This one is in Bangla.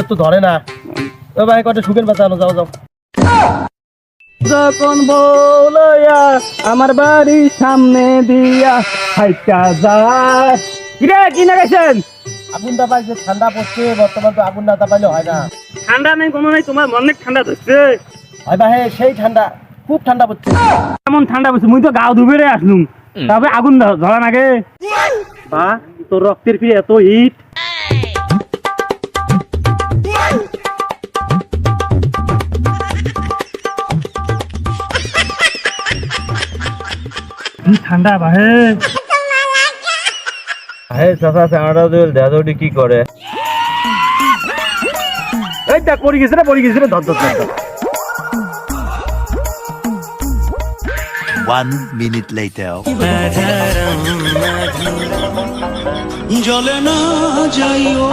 তো ধরে না। ও ভাই কটা সুখের বাঁচানো, যাও যাও। যখন বলয়া আমার বাড়ির সামনে দিয়া হাইটা যায়। কিরে কি না গেছেন? আগুন দা পাইছে, ঠান্ডা পড়ছে বর্তমান, তো আগুন না পাইলে হয় না। ঠান্ডা নেই কোনো নাই, তোমার অনেক ঠান্ডা ধরছে। হয় ভাই সেই ঠান্ডা, খুব ঠান্ডা পড়ছে। এমন ঠান্ডা পড়ছে মুই তো গাও ধুবে আসলুম, তারপরে আগুন ধরা নাগে। বা তোর রক্তের ফিরে এত হিট। ঠান্ডা বাহে চাচা চাঙাটা দেখাতে কি করে? এই দেখ পড়ে গেছে রে, পড়ে গেছে রে, ধর ধর ধর। 1 minute later. জলে না যাইও